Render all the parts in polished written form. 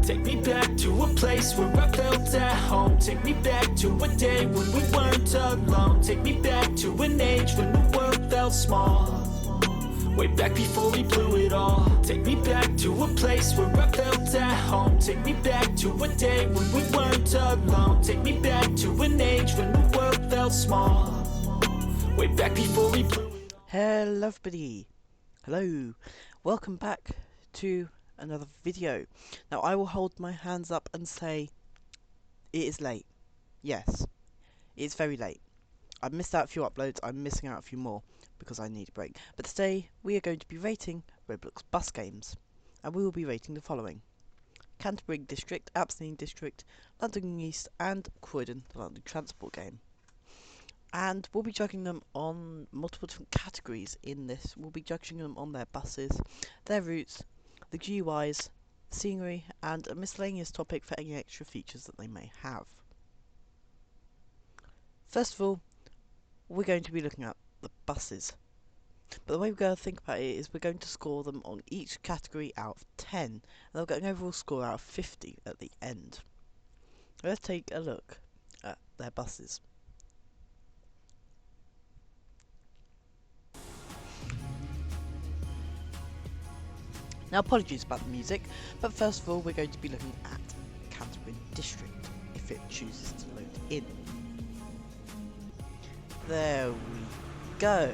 Take me back to a place where I felt at home. Take me back to a day when we weren't alone. Take me back to an age when the world felt small. Way back before we blew it all. Take me back to a place where I felt at home. Take me back to a day when we weren't alone. Take me back to an age when the world felt small. Way back before we blew it all. Hello everybody, hello, welcome back to another video. Now I will hold my hands up and say it is late. Yes, it's very late. I've missed out a few uploads, I'm missing out a few more because I need a break. But today we are going to be rating Roblox bus games, and we will be rating the following: Canterbury District, Aplsye District, London East and Croydon, the London Transport game. And we'll be judging them on multiple different categories in this. We'll be judging them on their buses, their routes, the GUIs, scenery, and a miscellaneous topic for any extra features that they may have. First of all, we're going to be looking at the buses. But the way we're going to think about it is we're going to score them on each category out of 10, and they'll get an overall score out of 50 at the end. Let's take a look at their buses. Now apologies about the music, but first of all we're going to be looking at Canterbury District, if it chooses to load in. There we go.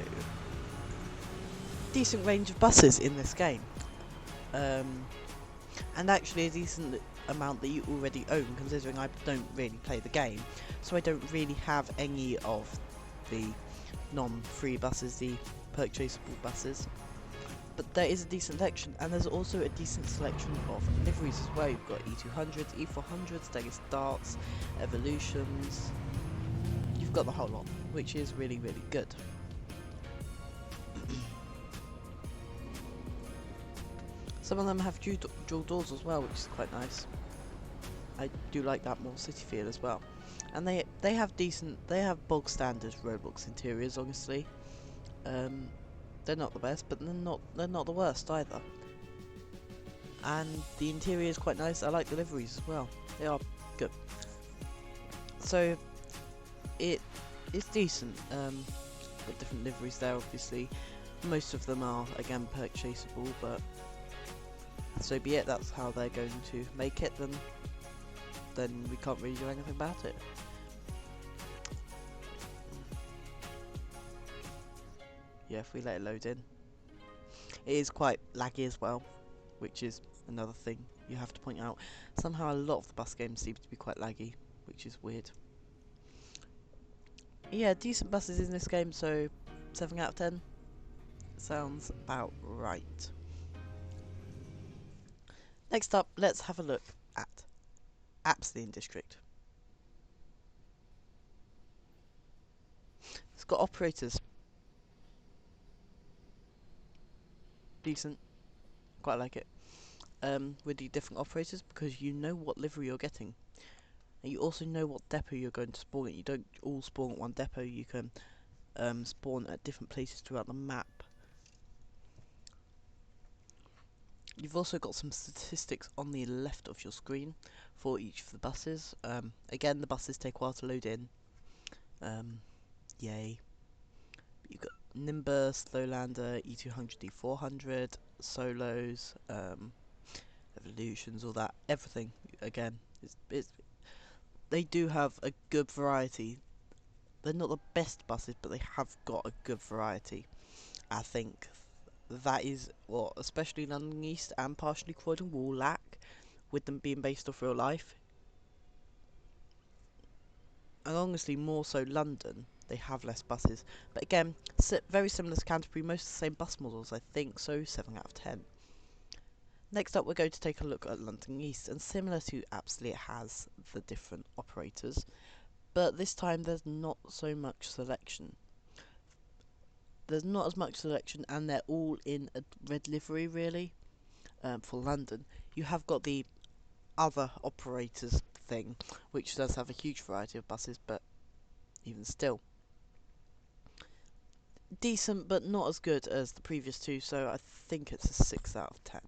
Decent range of buses in this game. And actually a decent amount that you already own, considering I don't really play the game. So I don't really have any of the non-free buses, the purchasable buses. But there is a decent selection, and there's also a decent selection of liveries as well. You've got E200s, E400s, Daily Starts, Evolutions. You've got the whole lot, which is really, really good. Some of them have dual doors as well, which is quite nice. I do like that more city feel as well. And they have bog standard Roblox interiors, honestly. They're not the best, but they're not the worst either. And the interior is quite nice. I like the liveries as well. They are good. So it's decent. Got different liveries there, obviously. Most of them are again purchasable, but so be it. That's how they're going to make it. Then we can't really do anything about it. Yeah, if we let it load in. It is quite laggy as well, which is another thing you have to point out. Somehow a lot of the bus games seem to be quite laggy, which is weird. Yeah, decent buses in this game, so 7 out of 10 sounds about right. Next up, let's have a look at Aplsye District. It's got operators. Decent, quite like it. With the different operators, because you know what livery you're getting, and you also know what depot you're going to spawn at. You don't all spawn at one depot. You can spawn at different places throughout the map. You've also got some statistics on the left of your screen for each of the buses. Again, the buses take a while to load in. Yay. You've got Nimbus, Slowlander, E200, E400, Solos, Evolutions, all that, everything. Again, they do have a good variety. They're not the best buses, but they have got a good variety. I think that is what especially London East and partially Croydon will lack, with them being based off real life. And honestly, more so London, they have less buses. But again, very similar to Canterbury, most of the same bus models, I think, so 7 out of 10. Next up, we're going to take a look at London East, and similar to Aplsye, it has the different operators. But this time, there's not so much selection. There's not as much selection, and they're all in a red livery, really. For London, you have got the other operators thing, which does have a huge variety of buses, but even still. Decent, but not as good as the previous two, so I think it's a 6 out of 10.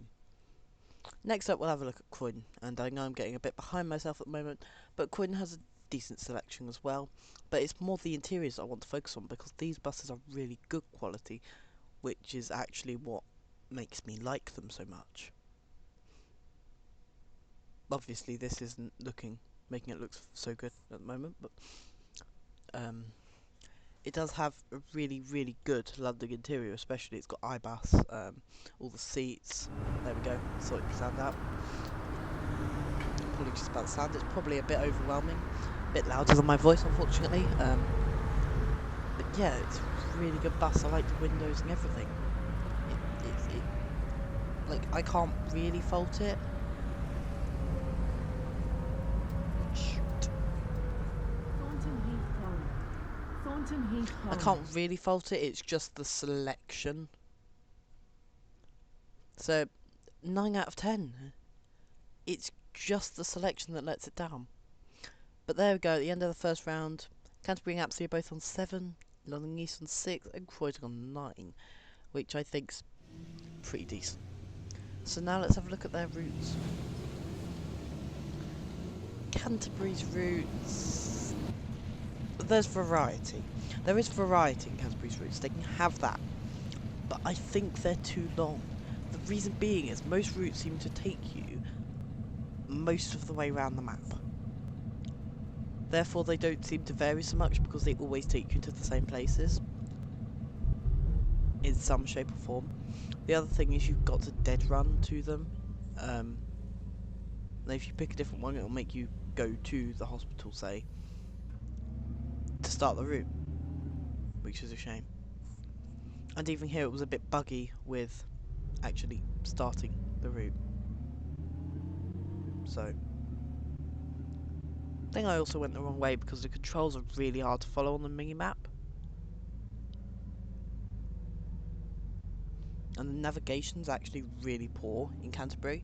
Next up, we'll have a look at Croydon, and I know I'm getting a bit behind myself at the moment, but Croydon has a decent selection as well. But it's more the interiors I want to focus on, because these buses are really good quality, which is actually what makes me like them so much. Obviously, this isn't making it look so good at the moment, but um, it does have a really, really good London interior, especially it's got iBus, all the seats. There we go, sorted the sound out. Apologies about the sound, it's probably a bit overwhelming, a bit louder than my voice, unfortunately. But yeah, it's a really good bus. I like the windows and everything. Like, I can't really fault it. I can't really fault it, it's just the selection. So, 9 out of 10. It's just the selection that lets it down. But there we go, at the end of the first round, Canterbury and Aplsye are both on 7, London East on 6, and Croydon on 9, which I think's pretty decent. So now let's have a look at their routes. Canterbury's routes... There's variety. There is variety in Canterbury's routes, they can have that. But I think they're too long. The reason being is most routes seem to take you most of the way around the map. Therefore they don't seem to vary so much because they always take you to the same places. In some shape or form. The other thing is you've got to dead run to them. If you pick a different one, it'll make you go to the hospital, say, to start the route, which is a shame. And even here it was a bit buggy with actually starting the route. So, I think I also went the wrong way because the controls are really hard to follow on the mini-map. And the navigation's actually really poor in Canterbury.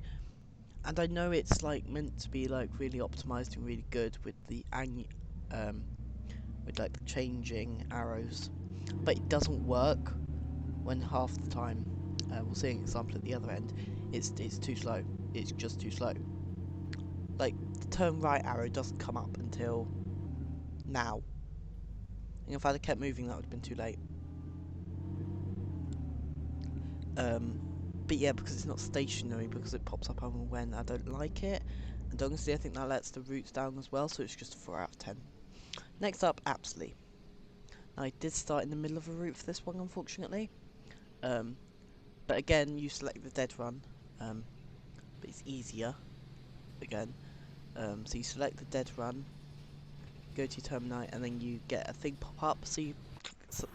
And I know it's like meant to be like really optimized and really good with the with like the changing arrows, but it doesn't work when half the time we'll see an example at the other end. It's too slow. It's just too slow. Like the turn right arrow doesn't come up until now. And if I'd have kept moving, that would have been too late. But yeah, because it's not stationary, because it pops up on when I don't like it. And honestly, I think that lets the routes down as well, so it's just a 4 out of 10. Next up, Aplsye. Now, I did start in the middle of a route for this one, unfortunately. But again, you select the dead run, but it's easier, again. So you select the dead run, go to your terminate, and then you get a thing pop up, so you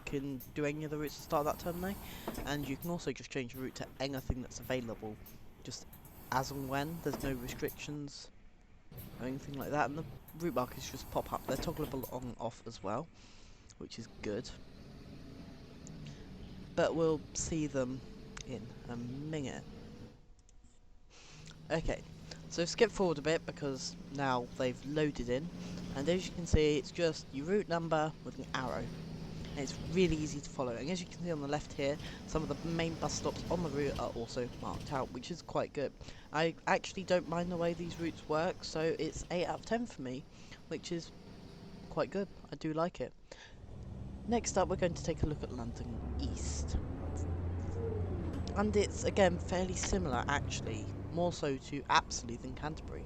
can do any of the routes to start that terminate, and you can also just change the route to anything that's available, just as and when. There's no restrictions or anything like that, and the route markers just pop up. They're toggleable on and off as well, which is good. But we'll see them in a minute. Okay, so skip forward a bit because now they've loaded in, and as you can see, it's just your route number with an arrow. And it's really easy to follow, and as you can see on the left here, some of the main bus stops on the route are also marked out, which is quite good. I actually don't mind the way these routes work, so it's 8 out of 10 for me, which is quite good. I do like it. Next up, we're going to take a look at London East. And it's, again, fairly similar, actually, more so to Aplsye than Canterbury.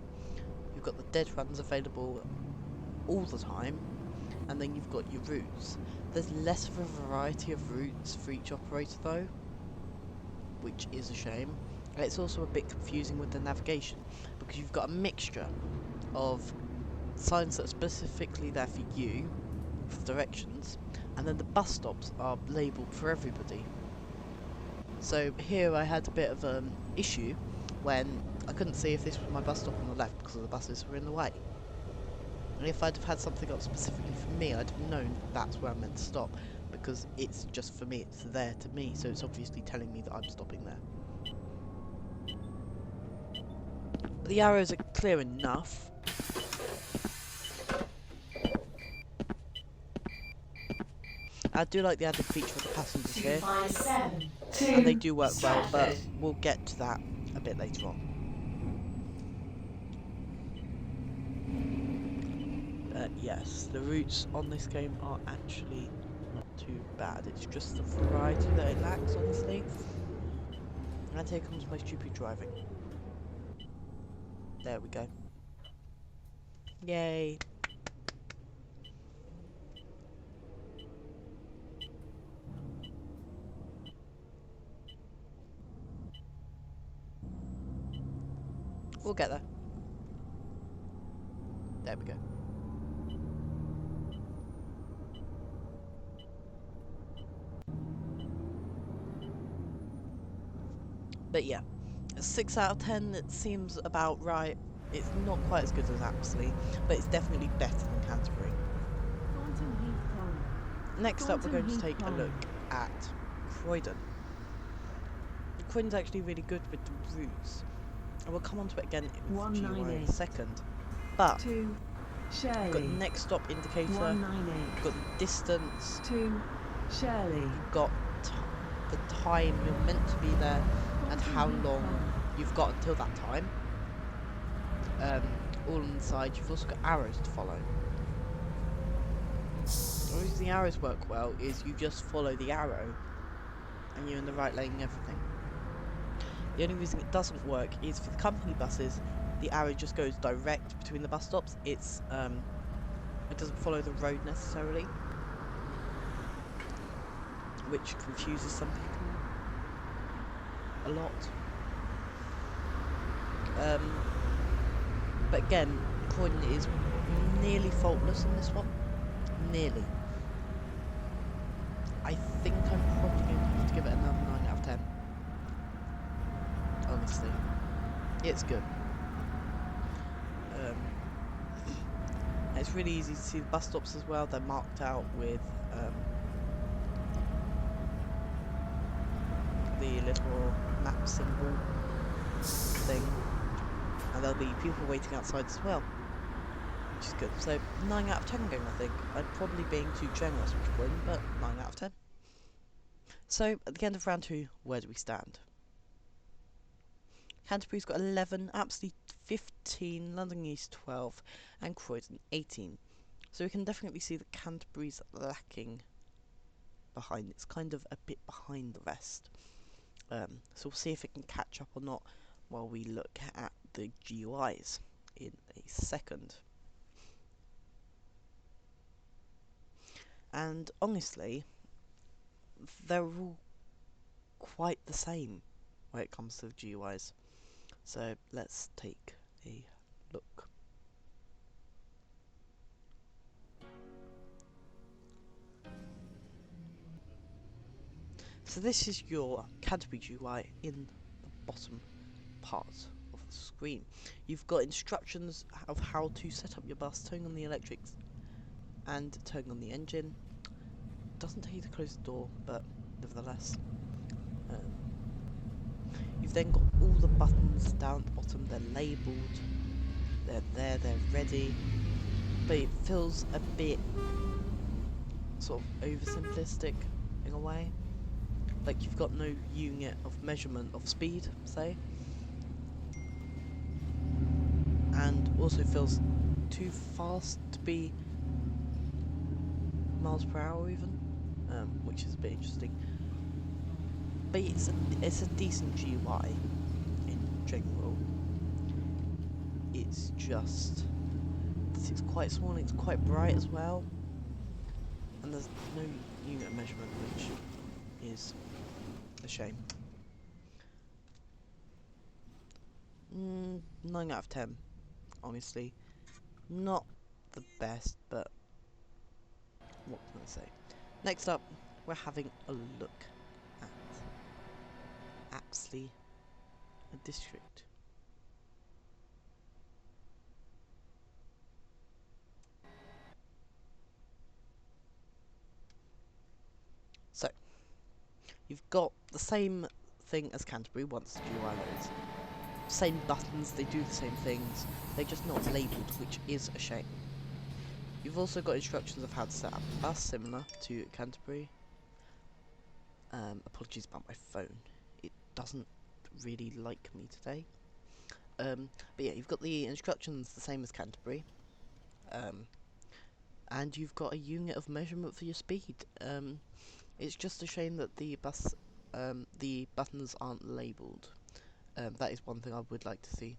You've got the dead runs available all the time, and then you've got your routes. There's less of a variety of routes for each operator though, which is a shame. And it's also a bit confusing with the navigation, because you've got a mixture of signs that are specifically there for you, for directions, and then the bus stops are labelled for everybody. So here I had a bit of an issue when I couldn't see if this was my bus stop on the left because the buses were in the way. And if I'd have had something up specifically for me, I'd have known that's where I'm meant to stop, because it's just for me, it's there to me, so it's obviously telling me that I'm stopping there. But the arrows are clear enough. I do like the added feature of the passengers here, and they do work well, but we'll get to that a bit later on. yes, the routes on this game are actually not too bad. It's just the variety that it lacks, honestly. And here comes my stupid driving. There we go. Yay. We'll get there. There we go. But yeah, 6 out of 10, it seems about right. It's not quite as good as Aplsye, but it's definitely better than Canterbury. Next up, we're going to take a look at Croydon. Croydon's actually really good with the routes, and we'll come on to it again with GUI in a second. But we've got the next stop indicator, we've got the distance, you've got the time you're meant to be there, and how long you've got until that time. All on the side. You've also got arrows to follow. The reason the arrows work well is you just follow the arrow and you're in the right lane and everything. The only reason it doesn't work is for the company buses, the arrow just goes direct between the bus stops. It doesn't follow the road necessarily, which confuses some people a lot. But again, Croydon is nearly faultless on this one. Nearly. I think I'm probably going to have to give it another 9 out of 10. Honestly. It's good. It's really easy to see the bus stops as well. They're marked out with the little map symbol thing. And there'll be people waiting outside as well, which is good. So 9 out of 10 game, I think. I'm probably being too generous with Croydon, but 9 out of 10. So at the end of round 2, where do we stand? Canterbury's got 11, Aplsye 15, London East 12, and Croydon 18. So we can definitely see that Canterbury's lacking behind. It's kind of a bit behind the rest. So we'll see if it can catch up or not while we look at the GUIs in a second. And honestly, they're all quite the same when it comes to the GUIs. So let's take a look. So this is your Canterbury GUI in the bottom part of the screen. You've got instructions of how to set up your bus, turning on the electrics and turning on the engine. Doesn't tell you to close the door, but nevertheless. You've then got all the buttons down at the bottom. They're labelled, they're there, they're ready, but it feels a bit sort of oversimplistic in a way. Like you've got no unit of measurement of speed, say, and also feels too fast to be miles per hour even, which is a bit interesting. But it's a decent GUI in general. It's just that it's quite small and it's quite bright as well, and there's no unit of measurement, which is a shame. 9 out of 10, honestly. Not the best, but what can I say? Next up, we're having a look at Aplsye district. So, you've got the same thing as Canterbury once the GUI loads. Same buttons, they do the same things, they're just not labelled, which is a shame. You've also got instructions of how to set up a bus, similar to Canterbury. Apologies about my phone, it doesn't really like me today. But yeah, you've got the instructions the same as Canterbury. and you've got a unit of measurement for your speed. It's just a shame that the buttons aren't labelled. That is one thing I would like to see.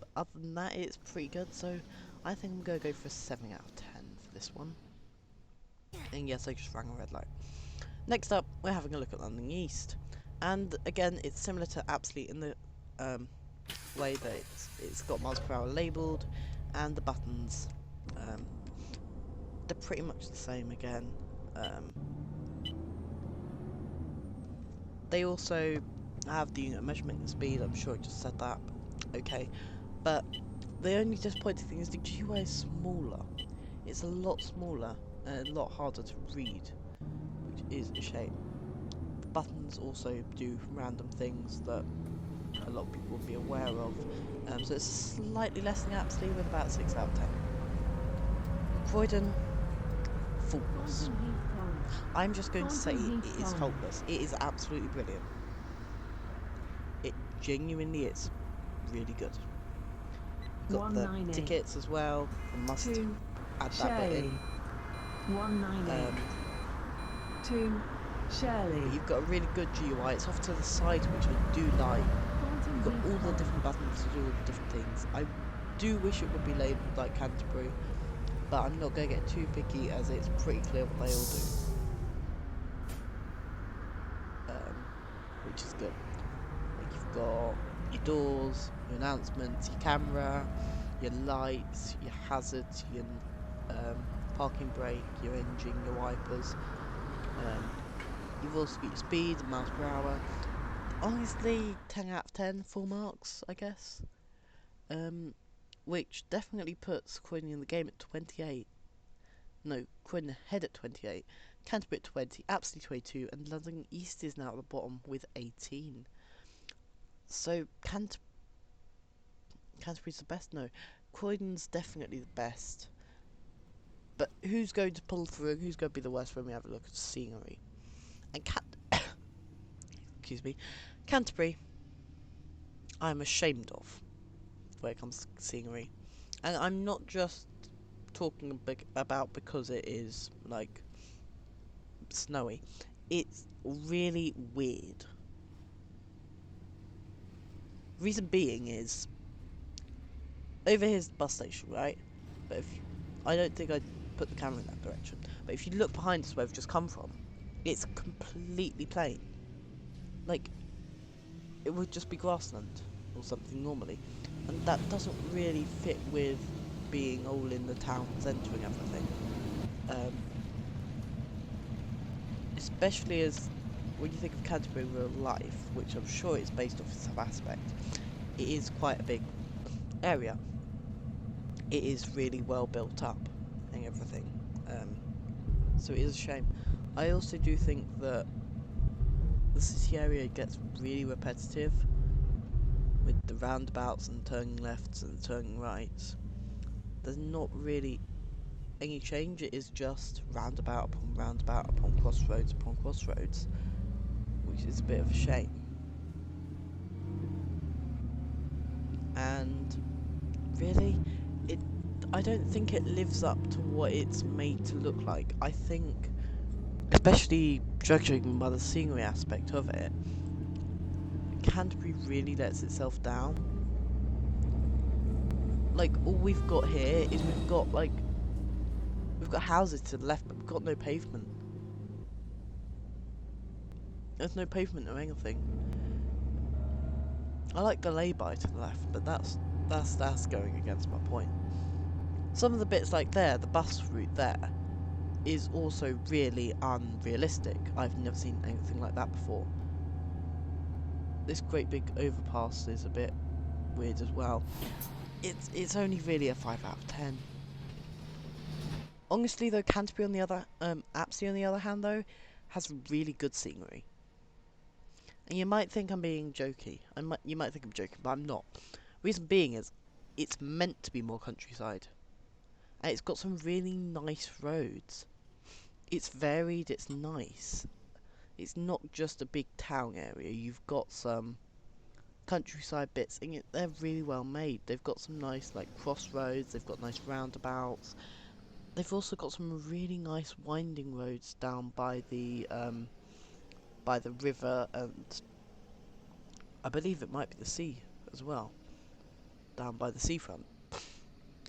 But other than that, it's pretty good, so I think I'm going to go for a 7 out of 10 for this one. And yes, I just rang a red light. Next up, we're having a look at London East. And again, it's similar to Aplsye in the way that it's got miles per hour labelled, and the buttons, they're pretty much the same again. They also have the unit of measurement and speed. I'm sure I just said that. Okay, but the only disappointing thing is the GUI is smaller. It's a lot smaller and a lot harder to read, which is a shame. The buttons also do random things that a lot of people would be aware of, so it's slightly less than Aplsye with about 6 out of 10. Croydon, faultless. I'm just going to say it is faultless. It is absolutely brilliant. It genuinely is really good. You've got the tickets as well. I must add that bit in. 198. Shirley. But you've got a really good GUI. It's off to the side, which I do like. You've got all the different buttons to do all the different things. I do wish it would be labelled like Canterbury, but I'm not going to get too picky as it's pretty clear what they all do. Which is good. Like you've got your doors, your announcements, your camera, your lights, your hazards, your parking brake, your engine, your wipers. You've also got your speed, miles per hour. Honestly, 10 out of 10, full marks, I guess. Which definitely puts Croydon in the game at 28. No, Croydon ahead at 28. Canterbury at 20, Aplsye 22, and London East is now at the bottom with 18. So, Canterbury's the best? No. Croydon's definitely the best. But who's going to pull through and who's going to be the worst when we have a look at the scenery? And excuse me, Canterbury, I'm ashamed of when it comes to scenery. And I'm not just talking about because it is, like, snowy. It's really weird. Reason being is, over here's the bus station, right? But I don't think I'd put the camera in that direction. But if you look behind us where we've just come from, it's completely plain. Like, it would just be grassland or something normally. And that doesn't really fit with being all in the town centre and everything. Especially as when you think of Canterbury in real life, which I'm sure is based off some aspect, it is quite a big area. It is really well built up and everything. So it is a shame. I also do think that the city area gets really repetitive with the roundabouts and turning lefts and turning rights. There's not really any change. It is just roundabout upon crossroads, which is a bit of a shame. And really, I don't think it lives up to what it's made to look like. I think, especially judging by the scenery aspect of it, Canterbury really lets itself down. Like, all we've got here is we've got houses to the left, but we've got no pavement. There's no pavement or anything. I like the lay-by to the left, but that's going against my point. Some of the bits like there, the bus route there, is also really unrealistic. I've never seen anything like that before. This great big overpass is a bit weird as well. It's only really a 5 out of 10. Honestly though, Canterbury on the other, Aplsye on the other hand though, has really good scenery. And you might think I'm being jokey. You might think I'm joking, but I'm not. Reason being is, it's meant to be more countryside. And it's got some really nice roads. It's varied, it's nice. It's not just a big town area. You've got some countryside bits, and they're really well made. They've got some nice like crossroads, they've got nice roundabouts. They've also got some really nice winding roads down by the river, and I believe it might be the sea as well, down by the seafront.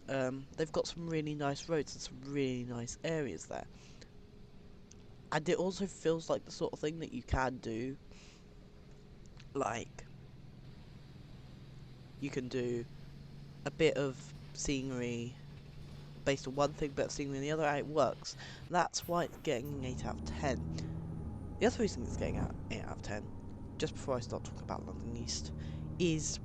They've got some really nice roads and some really nice areas there. And it also feels like the sort of thing that you can do, like, you can do a bit of scenery based on one thing, bit of scenery on the other, and it works. That's why it's getting an 8 out of 10. The other reason it's getting an 8 out of 10, just before I start talking about London East, is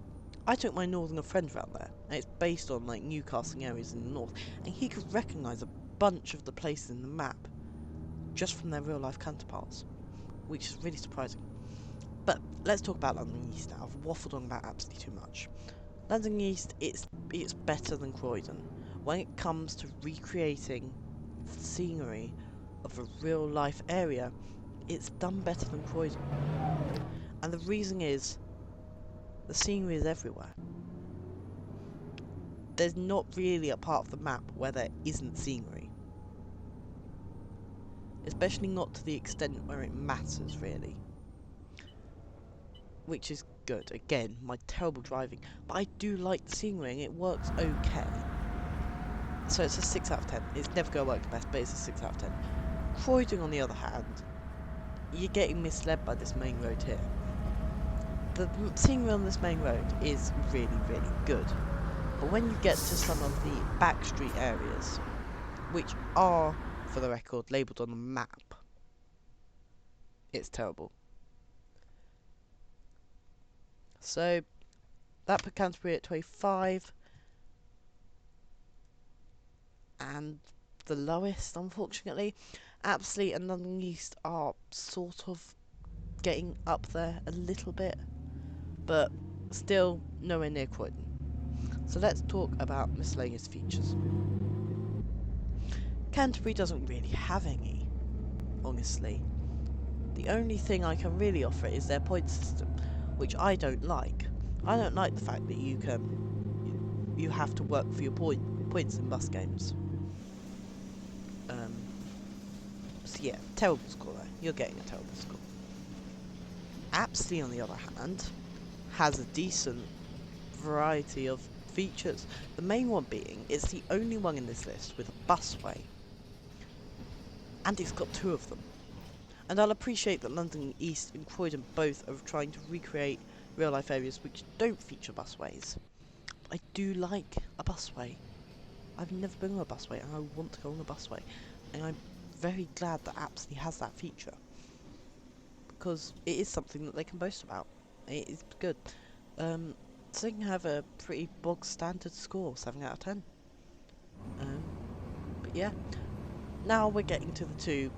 I took my northerner friend around there, and it's based on like Newcastle areas in the north, and he could recognise a bunch of the places in the map just from their real life counterparts, which is really surprising. But let's talk about London East now. I've waffled on about absolutely too much. London East, it's better than Croydon when it comes to recreating scenery of a real life area. It's done better than Croydon, and the reason is the scenery is everywhere. There's not really a part of the map where there isn't scenery. Especially not to the extent where it matters, really. Which is good. Again, my terrible driving. But I do like the scenery and it works okay. So it's a 6 out of 10. It's never going to work the best, but it's a 6 out of 10. Croydon, on the other hand, you're getting misled by this main road here. The scenery on this main road is really, really good. But when you get to some of the backstreet areas, which are, for the record, labelled on the map, it's terrible. So that put Canterbury at 25, and the lowest, unfortunately, Aplsye and London East are sort of getting up there a little bit, but still nowhere near Croydon. So let's talk about miscellaneous features. Canterbury doesn't really have any, honestly. The only thing I can really offer is their point system, which I don't like. I don't like the fact that you have to work for your points in bus games. So yeah, terrible score there. You're getting a terrible score. Aplsye, on the other hand, has a decent variety of features. The main one being, it's the only one in this list with a busway. And it's got 2 of them. And I'll appreciate that London East and Croydon both are trying to recreate real life areas which don't feature busways. I do like a busway. I've never been on a busway and I want to go on a busway. And I'm very glad that Aplsye has that feature. Because it is something that they can boast about. It is good. So they can have a pretty bog standard score, 7 out of 10. But yeah. Now we're getting to the 2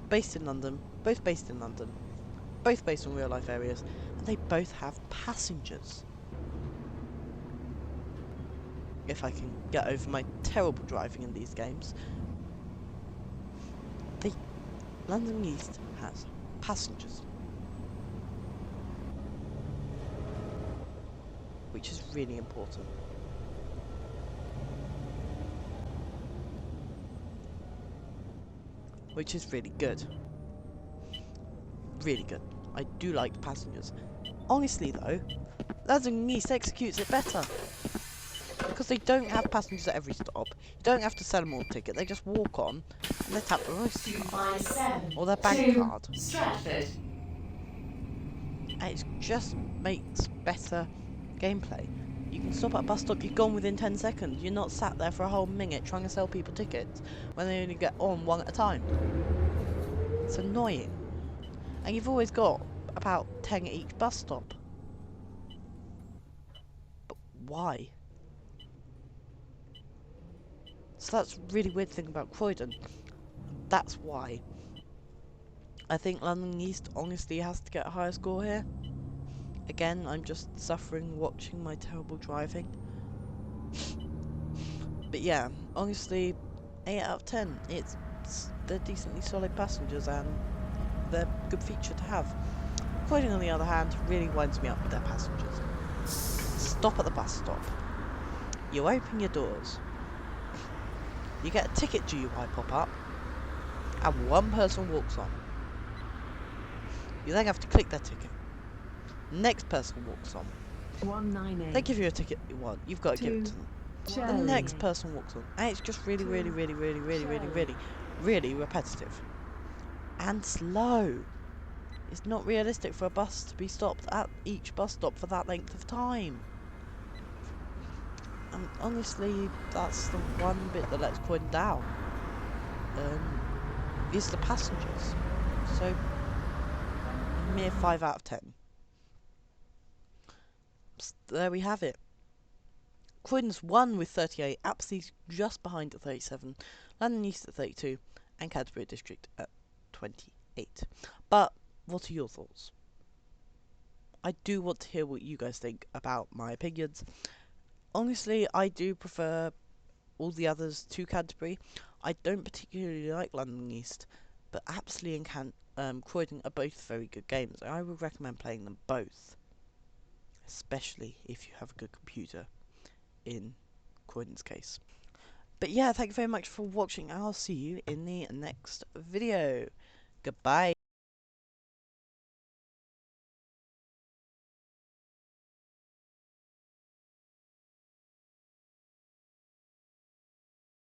based in London, both based in London, both based on real life areas, and they both have passengers. If I can get over my terrible driving in these games. London East has passengers. Which is really important. Which is really good. Really good. I do like the passengers. Honestly though, London East executes it better. Because they don't have passengers at every stop. You don't have to sell them all a ticket. They just walk on and they tap their Oyster card. Or their bank card. Stratford. And it just makes better gameplay. You can stop at a bus stop, you're gone within 10 seconds. You're not sat there for a whole minute trying to sell people tickets when they only get on one at a time. It's annoying. And you've always got about 10 at each bus stop. But why? So that's a really weird thing about Croydon. That's why. I think London East honestly has to get a higher score here. Again, I'm just suffering watching my terrible driving. But yeah, honestly, 8 out of 10. They're decently solid passengers and they're a good feature to have. Croydon, on the other hand, really winds me up with their passengers. Stop at the bus stop. You open your doors. You get a ticket GUI pop up, and one person walks on. You then have to click their ticket. Next person walks on. 198. They give you a ticket you want. You've got to give it to them. The next person walks on. And it's just really repetitive. And slow. It's not realistic for a bus to be stopped at each bus stop for that length of time. And honestly, that's the one bit that lets Croydon down. Is the passengers. So, a mere 5 out of 10. There we have it. Croydon's 1 with 38, Aplsye's just behind at 37, London East at 32, and Canterbury District at 28. But, what are your thoughts? I do want to hear what you guys think about my opinions. Honestly, I do prefer all the others to Canterbury. I don't particularly like London East, but Aplsye and Croydon are both very good games. I would recommend playing them both, especially if you have a good computer, in Croydon's case. But yeah, thank you very much for watching. I'll see you in the next video. Goodbye.